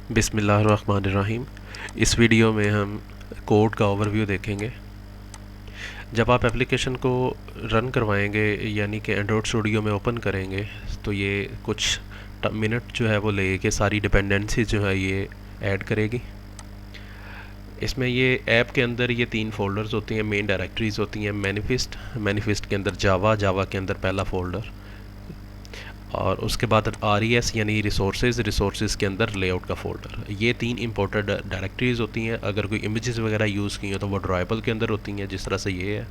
बिस्मिल्लाहिर्रहमानिर्रहीम। इस वीडियो में हम कोड का ओवरव्यू देखेंगे। जब आप एप्लीकेशन को रन करवाएंगे यानी कि एंड्रॉयड स्टूडियो में ओपन करेंगे तो ये कुछ मिनट जो है वो लेके सारी डिपेंडेंसी जो है ये ऐड करेगी। इसमें ये ऐप के अंदर ये 3 फ़ोल्डर्स होती हैं, मेन डायरेक्टरीज़ होती हैं। मैनिफेस्ट के अंदर जावा के अंदर पहला फ़ोल्डर, और उसके बाद RES यानी रिसोर्सेज के अंदर लेआउट का फ़ोल्डर। ये 3 इंपॉर्टेंट डायरेक्टरीज़ होती हैं। अगर कोई इमेजेस वगैरह यूज़ की हो तो वो ड्राइबल के अंदर होती हैं, जिस तरह से ये है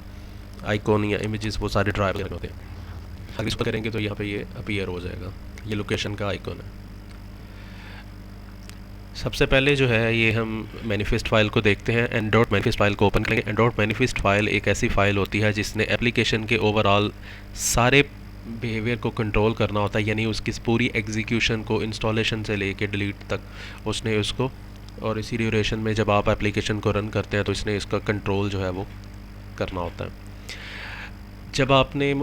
आइकॉन या इमेजेस वो सारे ड्राइबल के अंदर होते हैं। अगर इसको करेंगे तो यहाँ पे ये अपीयर हो जाएगा, ये लोकेशन का आइकॉन है। सबसे पहले जो है ये हम मैनिफेस्ट फाइल को देखते हैं। एंड्रॉयड मैनिफेस्ट फाइल को ओपन करेंगे। एंड्रॉयड मैनिफेस्ट फाइल एक ऐसी फ़ाइल होती है जिसने एप्लीकेशन के ओवरऑल सारे बिहेवियर को कंट्रोल करना होता है, यानी उसकी पूरी एग्जीक्यूशन को इंस्टॉलेशन से लेके डिलीट तक उसने उसको, और इसी ड्यूरेशन में जब आप एप्लीकेशन को रन करते हैं तो इसने इसका कंट्रोल जो है वो करना होता है। जब आपने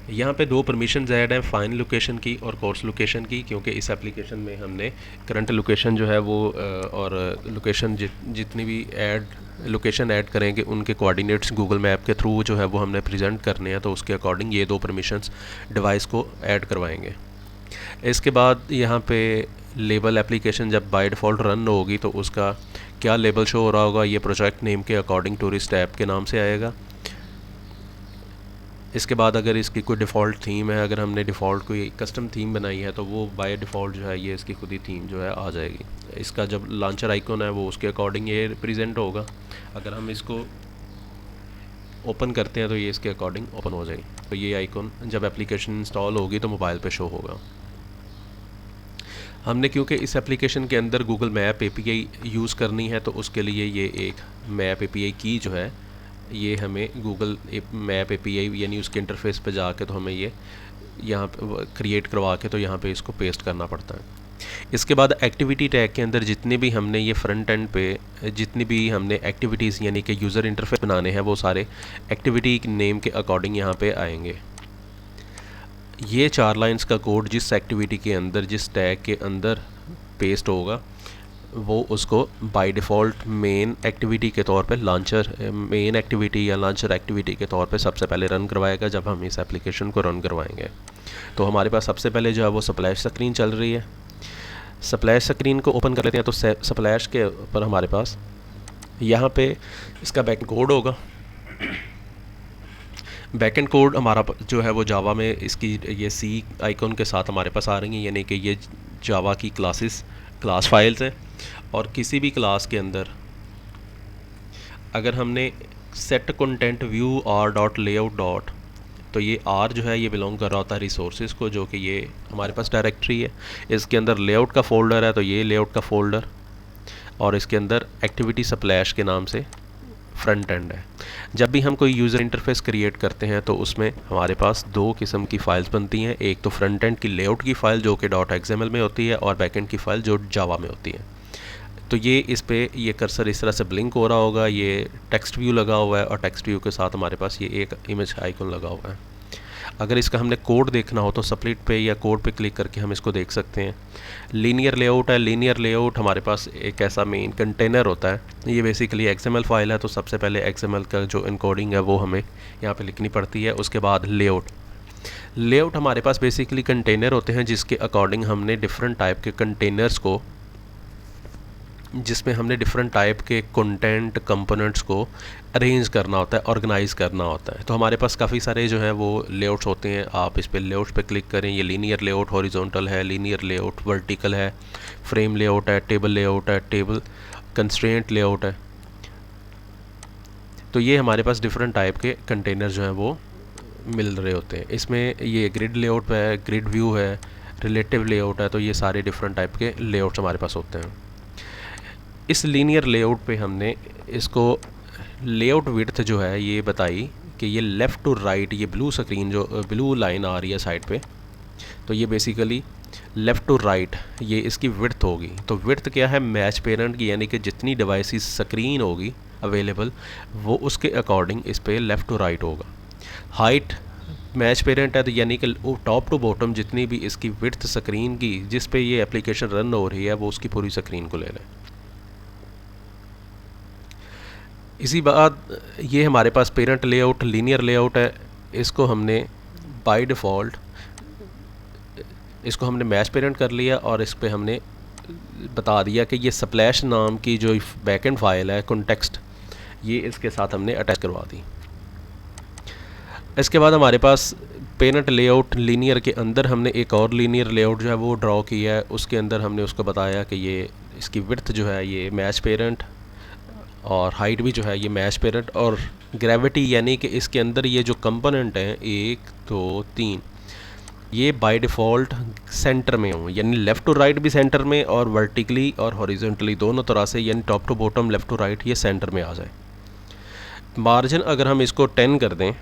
यहाँ पे 2 परमिशंस ऐड हैं, फाइन लोकेशन की और कोर्स लोकेशन की, क्योंकि इस एप्लीकेशन में हमने करंट लोकेशन जो है वो और लोकेशन जितनी भी लोकेशन ऐड करेंगे उनके कोऑर्डिनेट्स गूगल मैप के थ्रू जो है वो हमने प्रेजेंट करने हैं, तो उसके अकॉर्डिंग ये 2 परमिशंस डिवाइस को ऐड करवाएंगे। इसके बाद यहाँ पे लेबल एप्लीकेशन जब बाय डिफ़ॉल्ट रन होगी तो उसका क्या लेबल शो हो रहा होगा, ये प्रोजेक्ट नेम के अकॉर्डिंग टूरिस्ट ऐप के नाम से आएगा। इसके बाद अगर इसकी कोई डिफ़ॉल्ट थीम है, अगर हमने डिफ़ॉल्ट कोई कस्टम थीम बनाई है तो वो बाय डिफ़ॉल्ट जो है ये इसकी खुद ही थीम जो है आ जाएगी। इसका जब लॉन्चर आइकॉन है वो उसके अकॉर्डिंग ये रिप्रेजेंट होगा। अगर हम इसको ओपन करते हैं तो ये इसके अकॉर्डिंग ओपन हो जाएगी। तो ये आइकॉन जब एप्लीकेशन इंस्टॉल होगी तो मोबाइल पे शो होगा। हमने क्योंकि इस एप्लीकेशन के अंदर गूगल मैप API यूज़ करनी है तो उसके लिए ये एक मैप API की जो है ये हमें गूगल मैप API यानी उसके इंटरफेस पे जाके तो हमें ये यहाँ पे क्रिएट करवा के तो यहाँ पे इसको पेस्ट करना पड़ता है। इसके बाद एक्टिविटी टैग के अंदर जितने भी हमने ये फ्रंट एंड पे जितनी भी हमने एक्टिविटीज़ यानी कि यूज़र इंटरफेस बनाने हैं वो सारे एक्टिविटी नेम के अकॉर्डिंग यहाँ पे आएंगे। ये 4 लाइंस का कोड जिस एक्टिविटी के अंदर जिस टैग के अंदर पेस्ट होगा वो उसको बाय डिफ़ॉल्ट मेन एक्टिविटी के तौर पे मेन एक्टिविटी या लॉन्चर एक्टिविटी के तौर पे सबसे पहले रन करवाएगा जब हम इस एप्लीकेशन को रन करवाएंगे। तो हमारे पास सबसे पहले जो है वो स्प्लैश स्क्रीन चल रही है। स्प्लैश स्क्रीन को ओपन कर लेते हैं। तो स्प्लैश के ऊपर हमारे पास यहाँ पे इसका बैकएंड कोड होगा। बैकएंड कोड हमारा जो है वो जावा में इसकी ये C आइकॉन के साथ हमारे पास आ रही हैं, यानी कि ये जावा की क्लास फाइल्स हैं। और किसी भी क्लास के अंदर अगर हमने सेट कंटेंट व्यू r.layout तो ये R जो है ये बिलोंग कर रहा होता है रिसोर्सेज को, जो कि ये हमारे पास डायरेक्टरी है। इसके अंदर लेआउट का फ़ोल्डर है तो ये लेआउट का फ़ोल्डर, और इसके अंदर एक्टिविटी स्प्लैश के नाम से फ्रंट एंड है। जब भी हम कोई यूज़र इंटरफेस क्रिएट करते हैं तो उसमें हमारे पास 2 किस्म की फ़ाइल्स बनती हैं। एक तो फ्रंट एंड की लेआउट की फ़ाइल जो कि .xml में होती है, और बैक एंड की फ़ाइल जो जावा में होती है। तो ये इस पे ये कर्सर इस तरह से ब्लिंक हो रहा होगा, ये टेक्स्ट व्यू लगा हुआ है, और टेक्स्ट व्यू के साथ हमारे पास ये एक इमेज आइकन लगा हुआ है। अगर इसका हमने कोड देखना हो तो स्प्लिट पे या कोड पे क्लिक करके हम इसको देख सकते हैं। लीनियर लेआउट है। लीनियर लेआउट हमारे पास एक ऐसा मेन कंटेनर होता है। ये बेसिकली XML फाइल है, तो सबसे पहले XML का जो इनकोडिंग है वो हमें यहाँ पे लिखनी पड़ती है। उसके बाद लेआउट हमारे पास बेसिकली कंटेनर होते हैं जिसके अकॉर्डिंग हमने डिफरेंट टाइप के कंटेनर्स को, जिसमें हमने डिफरेंट टाइप के कंटेंट कंपोनेंट्स को अरेंज करना होता है, ऑर्गेनाइज़ करना होता है। तो हमारे पास काफ़ी सारे जो हैं वो लेआउट्स होते हैं। आप इस पे लेआउट्स पे क्लिक करें। ये लीनियर लेआउट हॉरिजॉन्टल है, लीनियर लेआउट वर्टिकल है, फ्रेम लेआउट है, टेबल कंस्ट्रेंट लेआउट है। तो ये हमारे पास डिफरेंट टाइप के कंटेनर जो हैं वो मिल रहे होते हैं। इसमें ये ग्रिड लेआउट है, ग्रिड व्यू है, रिलेटिव लेआउट है। तो ये सारे डिफरेंट टाइप के लेआउट्स हमारे पास होते हैं। इस लीनियर लेआउट पे हमने इसको लेआउट विड्थ जो है ये बताई कि ये लेफ़्ट टू राइट, ये ब्लू लाइन आ रही है साइड पे, तो ये बेसिकली लेफ़्ट टू राइट ये इसकी विड्थ होगी। तो विड्थ क्या है, मैच पेरेंट की, यानी कि जितनी डिवाइसेस स्क्रीन होगी अवेलेबल वो उसके अकॉर्डिंग इस पे लेफ़्ट टू राइट होगा। हाइट मैच पेरेंट है तो यानी कि टॉप टू बॉटम जितनी भी इसकी विड्थ स्क्रीन की जिस पे ये एप्लीकेशन रन हो रही है वो उसकी पूरी स्क्रीन को ले लें। इसी बाद ये हमारे पास पेरेंट लेआउट लीनियर लेआउट है, इसको हमने बाय डिफ़ॉल्ट इसको हमने मैच पेरेंट कर लिया और इस पे हमने बता दिया कि ये स्प्लैश नाम की जो बैकएंड फाइल है कॉन्टेक्स्ट ये इसके साथ हमने अटैच करवा दी। इसके बाद हमारे पास पेरेंट लेआउट लीनियर के अंदर हमने एक और लीनियर लेआउट जो है वो ड्रॉ किया है, उसके अंदर हमने उसको बताया कि ये इसकी विड्थ जो है ये मैच पेरेंट और हाइट भी जो है ये मैच पेरेंट और ग्रेविटी यानी कि इसके अंदर ये जो कंपोनेंट हैं 1 2 3 ये बाय डिफ़ॉल्ट सेंटर में हों, यानी लेफ़्ट टू राइट भी सेंटर में और वर्टिकली और हॉरिजॉन्टली दोनों तरह से, यानी top to bottom left to right ये सेंटर में आ जाए। मार्जिन अगर हम इसको 10 कर दें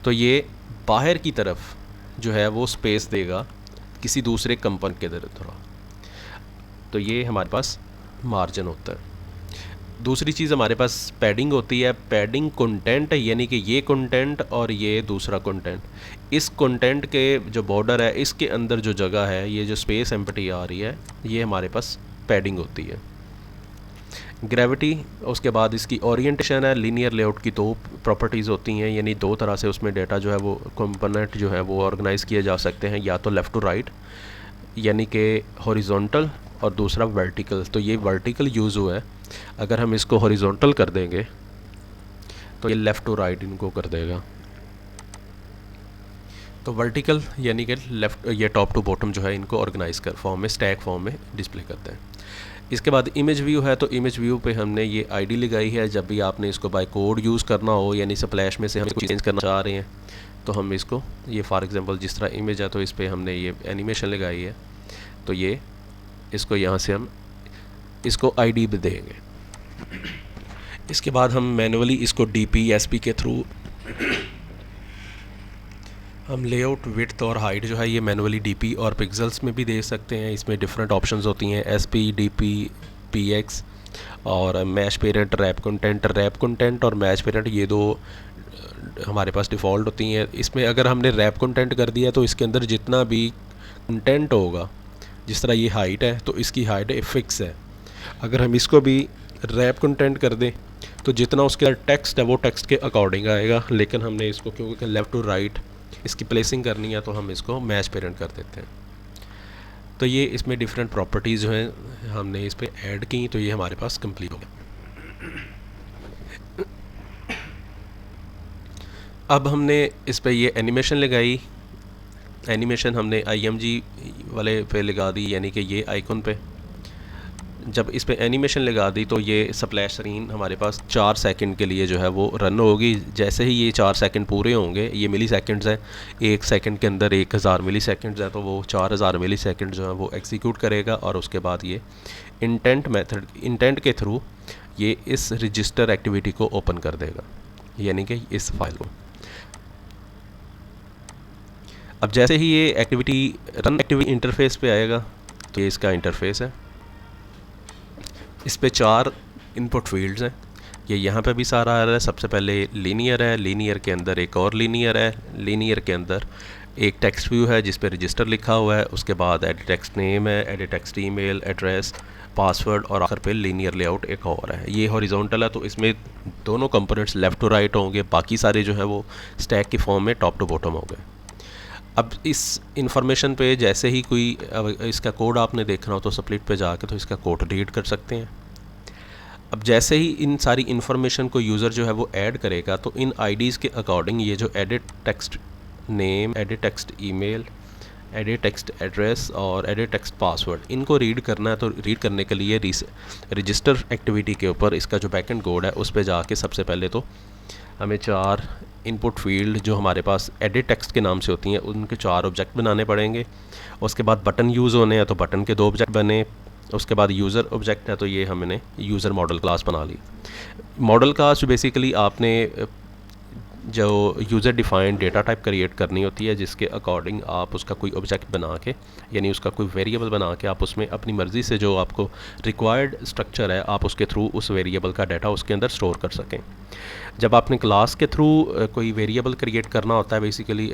तो ये बाहर की तरफ जो है वो स्पेस देगा किसी दूसरे कंपोनेंट के तरह, तो ये हमारे पास मार्जिन होता है। दूसरी चीज़ हमारे पास पैडिंग होती है, पैडिंग कंटेंट यानी कि ये कंटेंट और ये दूसरा कंटेंट, इस कंटेंट के जो बॉर्डर है इसके अंदर जो जगह है ये जो स्पेस एम्प्टी आ रही है ये हमारे पास पैडिंग होती है। ग्रेविटी उसके बाद इसकी ओरिएंटेशन है, लीनियर लेआउट की दो प्रॉपर्टीज़ होती हैं, यानी दो तरह से उसमें डेटा जो है वो कंपोनेंट जो है वो ऑर्गेनाइज़ किए जा सकते हैं, या तो लेफ़्ट टू राइट यानी कि हॉरिजॉन्टल और दूसरा वर्टिकल। तो ये वर्टिकल यूज़ हुआ है, अगर हम इसको हॉरिजॉन्टल कर देंगे तो ये लेफ़्ट टू राइट इनको कर देगा। तो वर्टिकल यानी कि लेफ़्ट ये टॉप टू बॉटम जो है इनको ऑर्गेनाइज कर फॉर्म में स्टैक फॉर्म में डिस्प्ले करते हैं। इसके बाद इमेज व्यू है, तो इमेज व्यू पे हमने ये आईडी लगाई है, जब भी आपने इसको बाय कोड यूज़ करना हो यानी स्प्लैश में से हम इसको चेंज करना चाह रहे हैं तो हम इसको ये फॉर एग्जांपल जिस तरह इमेज है तो इस पर हमने ये एनिमेशन लगाई है, तो ये इसको यहाँ से हम इसको आईडी भी देंगे। इसके बाद हम मैनुअली इसको डीपी एसपी के थ्रू हम लेआउट विड्थ और हाइट जो है ये मैनुअली डीपी और पिक्सेल्स में भी दे सकते हैं। इसमें डिफरेंट ऑप्शंस होती हैं, एसपी, डीपी, पीएक्स और मैच पेरेंट, रैप कंटेंट और मैच पेरेंट ये दो हमारे पास डिफ़ॉल्ट होती हैं। इसमें अगर हमने रैप कंटेंट कर दिया तो इसके अंदर जितना भी कंटेंट होगा, जिस तरह ये हाइट है तो इसकी हाइट फिक्स है। अगर हम इसको भी रैप कंटेंट कर दें तो जितना उसके अंदर टेक्स्ट है वो टेक्स्ट के अकॉर्डिंग आएगा, लेकिन हमने इसको क्योंकि लेफ़्ट टू राइट इसकी प्लेसिंग करनी है तो हम इसको मैच पेरेंट कर देते हैं। तो ये इसमें डिफरेंट प्रॉपर्टीज़ जो हैं हमने इस पर ऐड की, तो ये हमारे पास कंप्लीट हो गया। अब हमने इस पर ये एनिमेशन लगाई, एनिमेशन हमने IMG वाले पे लगा दी, यानी कि ये आइकन पे जब इस पे एनिमेशन लगा दी तो ये स्प्लैश स्क्रीन हमारे पास 4 सेकंड के लिए जो है वो रन होगी। जैसे ही ये 4 सेकंड पूरे होंगे, ये मिली सेकेंड्स है, 1 सेकंड के अंदर 1000 मिली सेकेंड्स है, तो वो 4000 मिली सेकेंड जो है वो एग्जीक्यूट करेगा और उसके बाद ये इंटेंट के थ्रू ये इस रजिस्टर एक्टिविटी को ओपन कर देगा, यानी कि इस फाइल को। अब जैसे ही ये एक्टिविटी रन एक्टिविटी इंटरफेस पे आएगा तो ये इसका इंटरफेस है। इस पे 4 इनपुट फील्ड्स हैं, ये यहाँ पे भी सारा आ रहा है। सबसे पहले लीनियर है, लीनियर के अंदर एक और लीनियर है, लीनियर के अंदर एक टेक्स्ट व्यू है जिस पे रजिस्टर लिखा हुआ है, उसके बाद एडिट टेक्स्ट नेम है, edit text email address, password और आखिर पे लीनियर लेआउट एक और है। ये हॉरिजॉन्टल है तो इसमें दोनों कंपोनेंट्स लेफ़्ट टू राइट होंगे, बाकी सारे जो है वो स्टैक की फॉर्म में टॉप टू बॉटम होंगे। अब इस इंफॉर्मेशन पे जैसे ही कोई इसका कोड आपने देखना हो तो स्प्लिट पे जाके तो इसका कोड रीड कर सकते हैं। अब जैसे ही इन सारी इन्फॉर्मेशन को यूज़र जो है वो ऐड करेगा तो इन आईडीज़ के अकॉर्डिंग ये जो edit text name, edit text email, edit text address और एडिट टेक्स्ट पासवर्ड इनको रीड करना है। तो रीड करने के लिए रजिस्टर एक्टिविटी के ऊपर इसका जो बैकएंड कोड है उस पर जाके सबसे पहले तो हमें 4 इनपुट फील्ड जो हमारे पास एडिट टेक्स्ट के नाम से होती हैं उनके 4 ऑब्जेक्ट बनाने पड़ेंगे। उसके बाद बटन यूज़ होने हैं तो बटन के 2 ऑब्जेक्ट बने। उसके बाद यूज़र ऑब्जेक्ट है तो ये हमने यूज़र मॉडल क्लास बना ली। मॉडल क्लास बेसिकली आपने जो user defined data type create करनी होती है, जिसके अकॉर्डिंग आप उसका कोई ऑब्जेक्ट बना के, यानी उसका कोई वेरिएबल बना के आप उसमें अपनी मर्ज़ी से जो आपको रिक्वायर्ड स्ट्रक्चर है आप उसके थ्रू उस वेरिएबल का डाटा उसके अंदर स्टोर कर सकें। जब आपने क्लास के थ्रू कोई वेरिएबल क्रिएट करना होता है, basically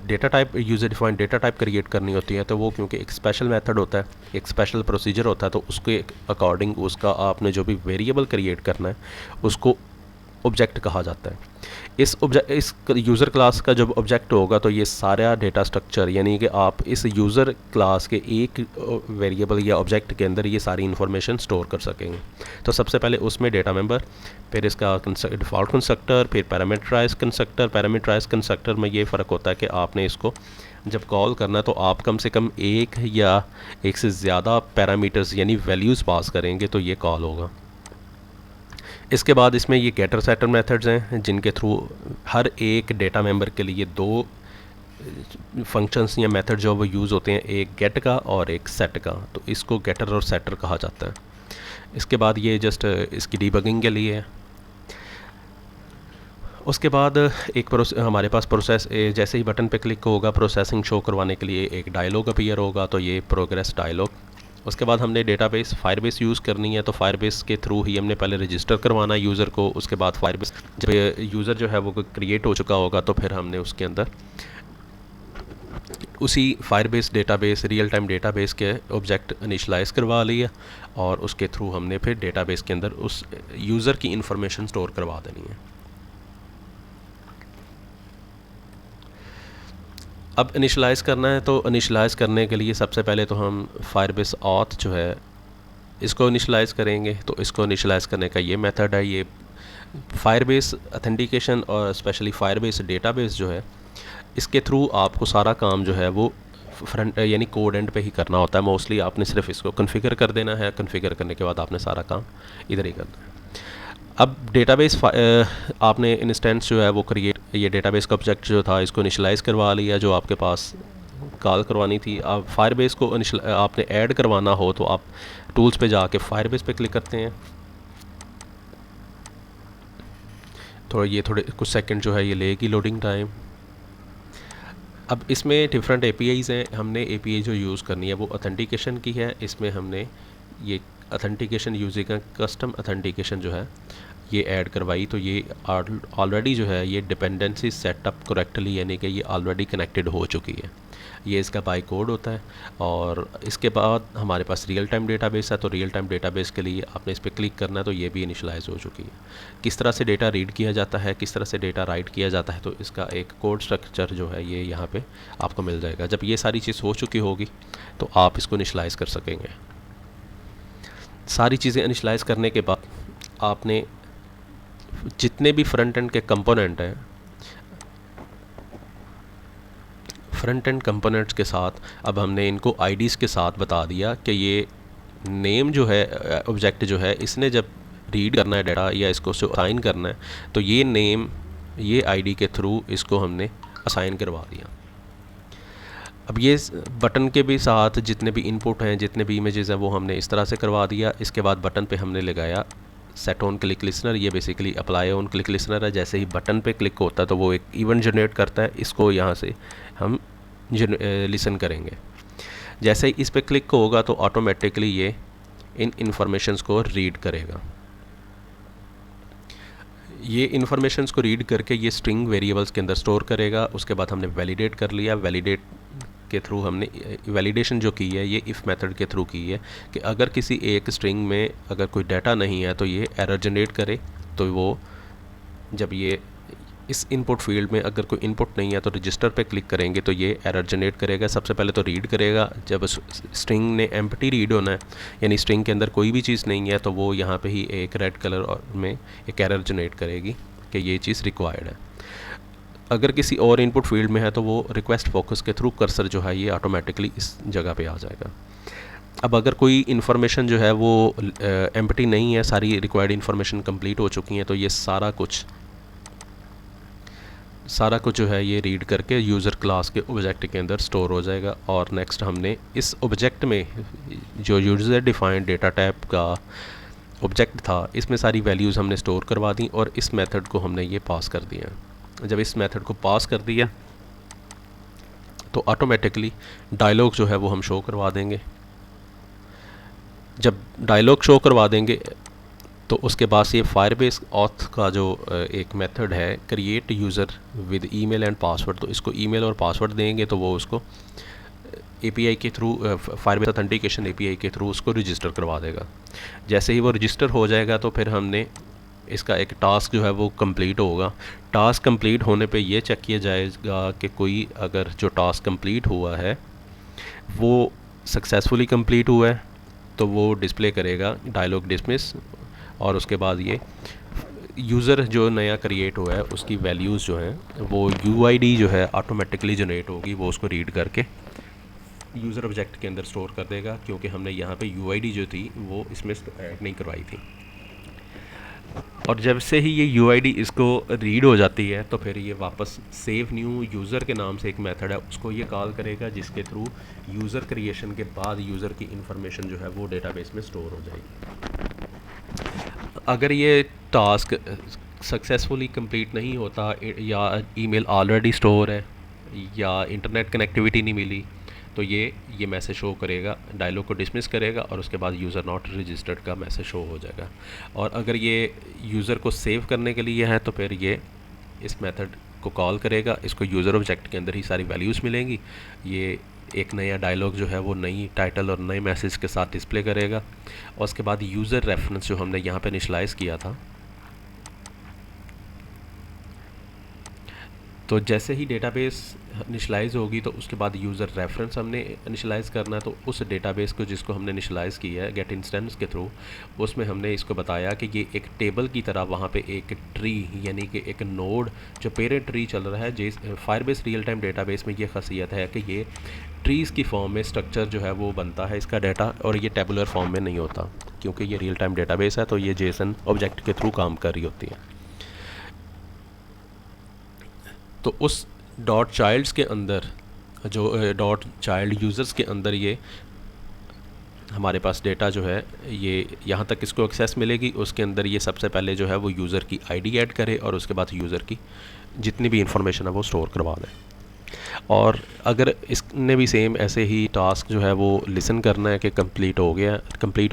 data type, user defined data type create करनी होती है, तो वो क्योंकि एक स्पेशल मेथड होता है, एक स्पेशल प्रोसीजर होता है, तो उसके अकॉर्डिंग उसका आपने जो भी वेरिएबल क्रिएट करना है उसको ऑब्जेक्ट कहा जाता है। इस यूज़र क्लास का जब ऑब्जेक्ट होगा तो ये सारा डेटा स्ट्रक्चर, यानी कि आप इस यूज़र क्लास के एक वेरिएबल या ऑब्जेक्ट के अंदर ये सारी इन्फॉर्मेशन स्टोर कर सकेंगे। तो सबसे पहले उसमें डेटा मेंबर, फिर इसका डिफ़ॉल्ट कंस्ट्रक्टर, फिर पैरामीटराइज कंस्ट्रक्टर। पैरामीटराइज कंस्ट्रक्टर में ये फ़र्क होता है कि आपने इसको जब कॉल करना तो आप कम से कम एक या एक से ज़्यादा पैरामीटर्स यानी वैल्यूज़ पास करेंगे तो ये कॉल होगा। इसके बाद इसमें ये गेटर सेटर मेथड्स हैं, जिनके थ्रू हर एक डेटा मेंबर के लिए दो फंक्शंस या मेथड जो वो यूज़ होते हैं, एक गेट का और एक सेट का, तो इसको गेटर और सेटर कहा जाता है। इसके बाद ये जस्ट इसकी डीबगिंग के लिए है। उसके बाद एक हमारे पास प्रोसेस, जैसे ही बटन पे क्लिक होगा प्रोसेसिंग शो करवाने के लिए एक डायलॉग अपीयर होगा, तो ये प्रोग्रेस डायलॉग। उसके बाद हमने डेटाबेस फायरबेस यूज़ करनी है, तो फायरबेस के थ्रू ही हमने पहले रजिस्टर करवाना है यूज़र को। उसके बाद फायरबेस जब यूज़र जो है वो क्रिएट हो चुका होगा तो फिर हमने उसके अंदर उसी Firebase database real time database के ऑब्जेक्ट इनिशलाइज करवा लिया और उसके थ्रू हमने फिर डेटाबेस के अंदर उस यूज़र की इंफॉर्मेशन स्टोर करवा देनी है। अब इनिशलाइज़ करना है, तो इनिशलाइज़ करने के लिए सबसे पहले तो हम फायरबेस ऑथ जो है इसको इनिशलाइज़ करेंगे। तो इसको इनिशलाइज़ करने का ये मेथड है, ये फायरबेस ऑथेंटिकेशन और स्पेशली फायरबेस डेटाबेस जो है इसके थ्रू आपको सारा काम जो है वो फ्रंट यानी कोड एंड पे ही करना होता है। मोस्टली आपने सिर्फ इसको कॉन्फ़िगर कर देना है, कॉन्फ़िगर करने के बाद आपने सारा काम इधर ही करना है। अब डेटाबेस आपने इंस्टेंस जो है वो क्रिएट, ये डेटाबेस का ऑब्जेक्ट जो था इसको इनिशलाइज़ करवा लिया जो आपके पास कॉल करवानी थी। अब फायरबेस को आपने ऐड करवाना हो तो आप टूल्स पे जाके फायरबेस पे क्लिक करते हैं। तो ये थोड़े कुछ सेकंड जो है ये लेगी लोडिंग टाइम। अब इसमें डिफरेंट APIs हैं, हमने API जो यूज़ करनी है वो ऑथेंटिकेशन की है। इसमें हमने ये ऑथेंटिकेशन यूजिंग कस्टम ऑथेंटिकेशन जो है ये ऐड करवाई, तो ये ऑलरेडी जो है ये डिपेंडेंसी सेटअप करेक्टली, यानी कि ये ऑलरेडी कनेक्टेड हो चुकी है। ये इसका बाई कोड होता है। और इसके बाद हमारे पास रियल टाइम डेटाबेस है, तो रियल टाइम डेटाबेस के लिए आपने इस पर क्लिक करना है, तो ये भी इनिशलाइज हो चुकी है। किस तरह से डेटा रीड किया जाता है, किस तरह से डेटा राइट किया जाता है, तो इसका एक कोड स्ट्रक्चर जो है ये यहाँ पे आपको मिल जाएगा। जब ये सारी चीज़ हो चुकी होगी तो आप इसको इनिशलाइज कर सकेंगे। सारी चीज़ें इनिशलाइज करने के बाद आपने जितने भी फ्रंट एंड के कंपोनेंट हैं, फ्रंट एंड कंपोनेंट्स के साथ अब हमने इनको आईडीज़ के साथ बता दिया कि ये नेम जो है ऑब्जेक्ट जो है इसने जब रीड करना है डाटा या इसको असाइन करना है तो ये नेम ये आईडी के थ्रू इसको हमने असाइन करवा दिया। अब ये बटन के भी साथ जितने भी इनपुट हैं, जितने भी इमेजेस हैं वो हमने इस तरह से करवा दिया। इसके बाद बटन पे हमने लगाया सेट ऑन क्लिक लिसनर, ये basically apply on click listener है। जैसे ही बटन पे क्लिक होता है तो वो एक इवेंट जनरेट करता है, इसको यहाँ से हम लिसन करेंगे। जैसे ही इस पर क्लिक होगा तो ऑटोमेटिकली ये इन इंफॉर्मेशंस को रीड करेगा। ये इंफॉर्मेशंस को रीड करके ये स्ट्रिंग वेरिएबल्स के अंदर स्टोर करेगा। उसके बाद हमने वैलिडेट कर लिया, वैलिडेट के थ्रू हमने वैलिडेशन जो की है ये इफ़ मेथड के थ्रू की है कि अगर किसी एक स्ट्रिंग में अगर कोई डाटा नहीं है तो ये एरर जनरेट करे। तो वो जब ये इस इनपुट फील्ड में अगर कोई इनपुट नहीं है तो रजिस्टर पे क्लिक करेंगे तो ये एरर जनरेट करेगा। सबसे पहले तो रीड करेगा, जब स्ट्रिंग ने एम्प्टी रीड होना है यानी स्ट्रिंग के अंदर कोई भी चीज़ नहीं है तो वो यहाँ पे ही एक रेड कलर में एक एरर जनरेट करेगी कि ये चीज़ रिक्वायर्ड है। अगर किसी और इनपुट फील्ड में है तो वो रिक्वेस्ट फोकस के थ्रू कर्सर जो है ये ऑटोमेटिकली इस जगह पे आ जाएगा। अब अगर कोई इन्फॉर्मेशन जो है वो एम्प्टी नहीं है, सारी रिक्वायर्ड इन्फॉर्मेशन कंप्लीट हो चुकी हैं, तो ये सारा कुछ जो है ये रीड करके यूज़र क्लास के ऑब्जेक्ट के अंदर स्टोर हो जाएगा। और नेक्स्ट हमने इस ऑब्जेक्ट में जो यूज़र डिफाइंड डेटा टाइप का ऑब्जेक्ट था इसमें सारी वैल्यूज़ हमने स्टोर करवा दी और इस मेथड को हमने ये पास कर दिया। जब इस मेथड को पास कर दिया तो ऑटोमेटिकली डायलॉग जो है वो हम शो करवा देंगे। जब डायलॉग शो करवा देंगे तो उसके बाद ये फायरबेस ऑथ का जो एक मेथड है create user with email and password, तो इसको ईमेल और पासवर्ड देंगे तो वो उसको एपीआई के थ्रू फायरबेस ऑथेंटिकेशन एपीआई के थ्रू उसको रजिस्टर करवा देगा। जैसे ही वो रजिस्टर हो जाएगा तो फिर हमने इसका एक टास्क जो है वो कंप्लीट होगा। टास्क कंप्लीट होने पे ये चेक किया जाएगा कि कोई अगर जो टास्क कंप्लीट हुआ है वो सक्सेसफुली कंप्लीट हुआ है तो वो डिस्प्ले करेगा डायलॉग डिसमिस, और उसके बाद ये यूज़र जो नया क्रिएट हुआ है उसकी वैल्यूज़ जो हैं वो यूआईडी जो है ऑटोमेटिकली जनरेट होगी, वो उसको रीड करके यूज़र ऑब्जेक्ट के अंदर स्टोर कर देगा, क्योंकि हमने यहाँ पे यूआईडी जो थी वो इसमें ऐड नहीं करवाई थी। और जब से ही ये यूआईडी इसको रीड हो जाती है तो फिर ये वापस सेव न्यू यूज़र के नाम से एक मेथड है उसको ये कॉल करेगा, जिसके थ्रू यूज़र क्रिएशन के बाद यूज़र की इंफॉर्मेशन जो है वो डेटाबेस में स्टोर हो जाएगी। अगर ये टास्क सक्सेसफुली कंप्लीट नहीं होता या ईमेल ऑलरेडी स्टोर है या इंटरनेट कनेक्टिविटी नहीं मिली तो ये मैसेज शो करेगा, डायलॉग को डिसमिस करेगा और उसके बाद यूज़र नॉट रजिस्टर्ड का मैसेज शो हो जाएगा। और अगर ये यूज़र को सेव करने के लिए है तो फिर ये इस मेथड को कॉल करेगा, इसको यूज़र ऑब्जेक्ट के अंदर ही सारी वैल्यूज़ मिलेंगी, ये एक नया डायलॉग जो है वो नई टाइटल और नए मैसेज के साथ डिस्प्ले करेगा। और उसके बाद यूज़र रेफरेंस जो हमने यहाँ पे इनिशियलाइज़ किया था, तो जैसे ही डेटाबेस इनिशियलाइज़ होगी तो उसके बाद यूज़र रेफरेंस हमने इनिशियलाइज़ करना है। तो उस डेटाबेस को जिसको हमने इनिशियलाइज़ किया है गेट इंस्टेंस के थ्रू, उसमें हमने इसको बताया कि ये एक टेबल की तरह वहाँ पे एक ट्री यानी कि एक नोड जो पेरेंट ट्री चल रहा है, जिस फायरबेस रियल टाइम डेटाबेस में ये खासियत है कि ये ट्रीज़ की फॉर्म में स्ट्रक्चर जो है वो बनता है इसका डाटा, और ये टेबुलर फॉर्म में नहीं होता, क्योंकि ये रियल टाइम डेटाबेस है तो ये जेसन ऑब्जेक्ट के थ्रू काम कर रही होती है। तो उस डॉट चाइल्ड्स के अंदर जो डॉट चाइल्ड यूज़र्स के अंदर ये हमारे पास डेटा जो है ये यहाँ तक इसको एक्सेस मिलेगी, उसके अंदर ये सबसे पहले जो है वो यूज़र की आईडी ऐड करे और उसके बाद यूज़र की जितनी भी इंफॉर्मेशन है वो स्टोर करवा दें। और अगर इसने भी सेम ऐसे ही टास्क जो है वो लिसन करना है कि कंप्लीट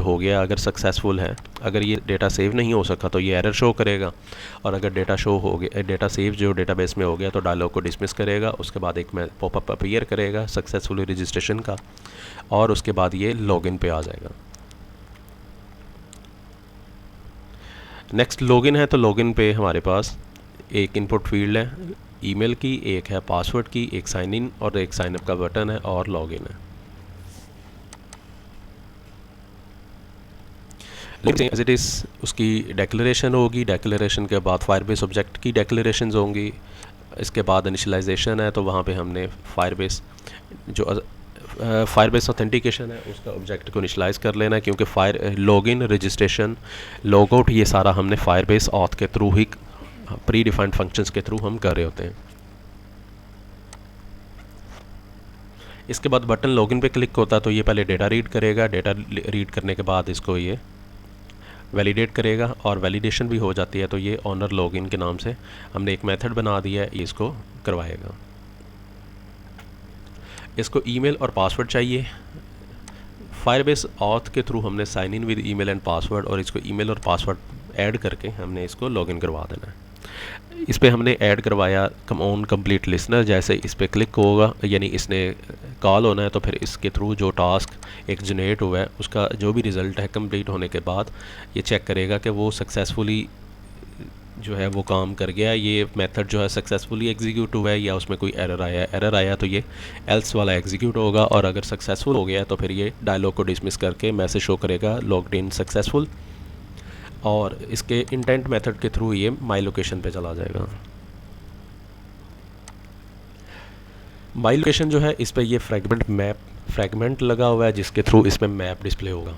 हो गया अगर सक्सेसफुल है, अगर ये डेटा सेव नहीं हो सका तो ये एरर शो करेगा, और अगर डेटा शो हो गया, डेटा सेव जो डेटाबेस में हो गया तो डायलॉग को डिसमिस करेगा, उसके बाद एक पॉपअप अपीयर करेगा सक्सेसफुली रजिस्ट्रेशन का, और उसके बाद ये लॉगिन पे आ जाएगा। नेक्स्ट लॉगिन है, तो लॉगिन पे हमारे पास एक इनपुट फील्ड है ईमेल की, एक है पासवर्ड की, एक साइन इन और एक साइन अप का बटन है, और लॉगिन है। लेकिन एज इट इज़ उसकी डेक्लेरेशन होगी, डेक्लेरेशन के बाद फायरबेस ऑब्जेक्ट की डेक्लेरेशन होंगी, इसके बाद इनिशियलाइजेशन है तो वहाँ पे हमने फायरबेस ऑथेंटिकेशन है उसका ऑब्जेक्ट को इनिशियलाइज़ कर लेना है, क्योंकि लॉगिन रजिस्ट्रेशन लॉगआउट ये सारा हमने फायरबेस ऑथ के थ्रू ही प्री डिफाइंड फंक्शंस के थ्रू हम कर रहे होते हैं। इसके बाद बटन लॉगिन पे क्लिक होता है तो ये पहले डेटा रीड करेगा, डेटा रीड करने के बाद इसको ये वैलिडेट करेगा, और वैलिडेशन भी हो जाती है तो ये ऑनर लॉगिन के नाम से हमने एक मेथड बना दिया है, इसको करवाएगा। इसको ईमेल और पासवर्ड चाहिए, फायरबेस ऑथ के थ्रू हमने sign in with email and password, और इसको ईमेल और पासवर्ड ऐड करके हमने इसको लॉगिन करवा देना है। इस पर हमने ऐड करवाया कम ऑन कंप्लीट लिसनर, जैसे इस पर क्लिक होगा यानी इसने कॉल होना है तो फिर इसके थ्रू जो टास्क एक जनरेट हुआ है उसका जो भी रिज़ल्ट है कंप्लीट होने के बाद ये चेक करेगा कि वो सक्सेसफुली जो है वो काम कर गया, ये मेथड जो है सक्सेसफुली एग्जीक्यूट हुआ है या उसमें कोई एरर आया तो ये एल्स वाला एग्जीक्यूट होगा, और अगर सक्सेसफुल हो गया तो फिर ये डायलॉग को डिसमिस करके मैसेज शो करेगा लॉग्ड इन सक्सेसफुल, और इसके इंटेंट मेथड के थ्रू ये माई लोकेशन पे चला जाएगा। माई लोकेशन जो है इस पर ये फ्रैगमेंट लगा हुआ है जिसके थ्रू इसमें मैप डिस्प्ले होगा।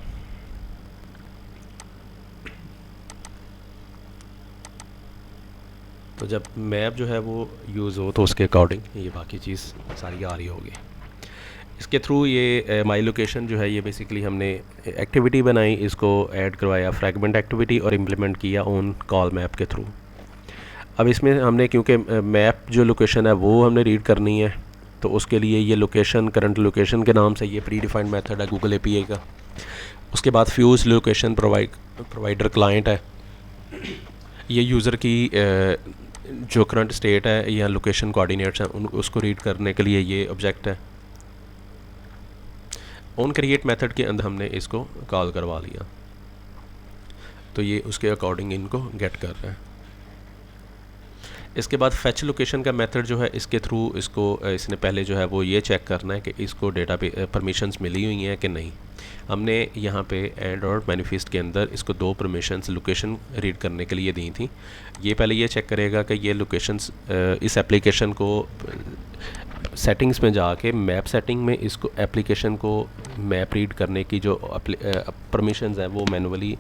तो जब मैप जो है वो यूज़ हो तो उसके अकॉर्डिंग ये बाकी चीज़ सारी आ रही होगी। इसके थ्रू ये माई लोकेशन जो है ये बेसिकली हमने एक्टिविटी बनाई, इसको ऐड करवाया फ्रैगमेंट एक्टिविटी और इम्प्लीमेंट किया ऑन कॉल मैप के थ्रू। अब इसमें हमने क्योंकि मैप जो लोकेशन है वो हमने रीड करनी है, तो उसके लिए ये लोकेशन करंट लोकेशन के नाम से ये प्री डिफाइंड मेथड है गूगल एपीआई का। उसके बाद फ्यूज़ लोकेशन प्रोवाइडर क्लाइंट है, ये यूज़र की जो करंट स्टेट है या लोकेशन कोऑर्डिनेट्स हैं उसको रीड करने के लिए ये ऑब्जेक्ट है। ऑन क्रिएट मेथड के अंदर हमने इसको कॉल करवा लिया, तो ये उसके अकॉर्डिंग इनको गेट कर रहा है। इसके बाद फेच लोकेशन का मेथड जो है, इसके थ्रू इसको इसने पहले जो है वो ये चेक करना है कि इसको डेटा पे परमिशंस मिली हुई हैं कि नहीं। हमने यहाँ पे एंड्रॉयड मैनिफेस्ट के अंदर इसको 2 परमिशंस लोकेशन रीड करने के लिए दी थी। ये पहले ये चेक करेगा कि ये लोकेशंस इस एप्लीकेशन को सेटिंग्स में जाके मैप सेटिंग में इसको एप्लीकेशन को मैप रीड करने की जो परमिशंस हैं वो मैनुअली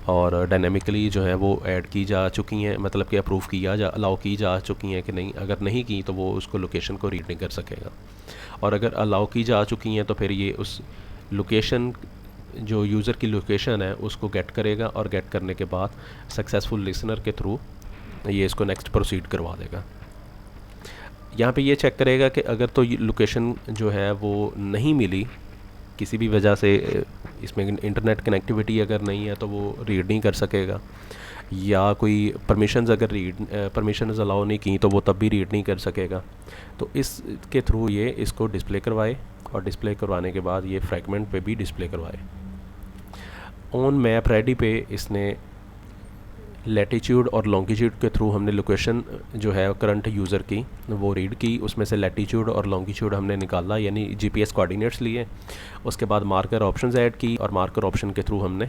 और डायनेमिकली जो है वो ऐड की जा चुकी हैं, मतलब कि अप्रूव अलाउ की जा चुकी हैं कि नहीं। अगर नहीं की तो वो उसको लोकेशन को रीड नहीं कर सकेगा, और अगर अलाउ की जा चुकी हैं तो फिर ये उस लोकेशन जो यूज़र की लोकेशन है उसको गेट करेगा, और गेट करने के बाद सक्सेसफुल लिसनर के थ्रू ये इसको नेक्स्ट प्रोसीड करवा देगा। यहाँ पे ये चेक करेगा कि अगर तो लोकेशन जो है वो नहीं मिली किसी भी वजह से, इसमें इंटरनेट कनेक्टिविटी अगर नहीं है तो वो रीड नहीं कर सकेगा, या कोई परमिशंस अगर परमिशंस अलाउ नहीं की तो वो तब भी रीड नहीं कर सकेगा। तो इसके थ्रू ये इसको डिस्प्ले करवाए, और डिस्प्ले करवाने के बाद ये फ्रैगमेंट पे भी डिस्प्ले करवाए। ऑन मैप रेडी पे इसने लैटीट्यूड और लॉन्गिट्यूड के थ्रू हमने लोकेशन जो है करंट यूज़र की वो रीड की, उसमें से लैटीट्यूड और लॉन्गिट्यूड हमने निकाला, यानी जीपीएस कोऑर्डिनेट्स लिए। उसके बाद मार्कर ऑप्शंस ऐड की, और मार्कर ऑप्शन के थ्रू हमने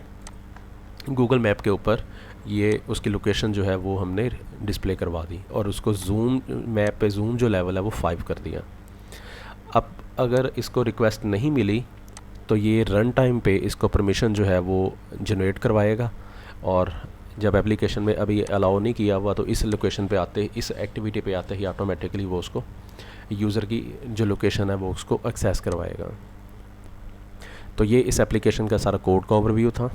गूगल मैप के ऊपर ये उसकी लोकेशन जो है वो हमने डिस्प्ले करवा दी, और उसको जूम मैप पे जूम जो लेवल है वो 5 कर दिया। अब अगर इसको रिक्वेस्ट नहीं मिली तो ये रन टाइम पे इसको परमिशन जो है वो जनरेट करवाएगा, और जब एप्लीकेशन में अभी अलाउ नहीं किया हुआ तो इस लोकेशन पे आते, इस एक्टिविटी पे आते ही ऑटोमेटिकली वो उसको यूज़र की जो लोकेशन है वो उसको एक्सेस करवाएगा। तो ये इस एप्लीकेशन का सारा कोड का ओवरव्यू था।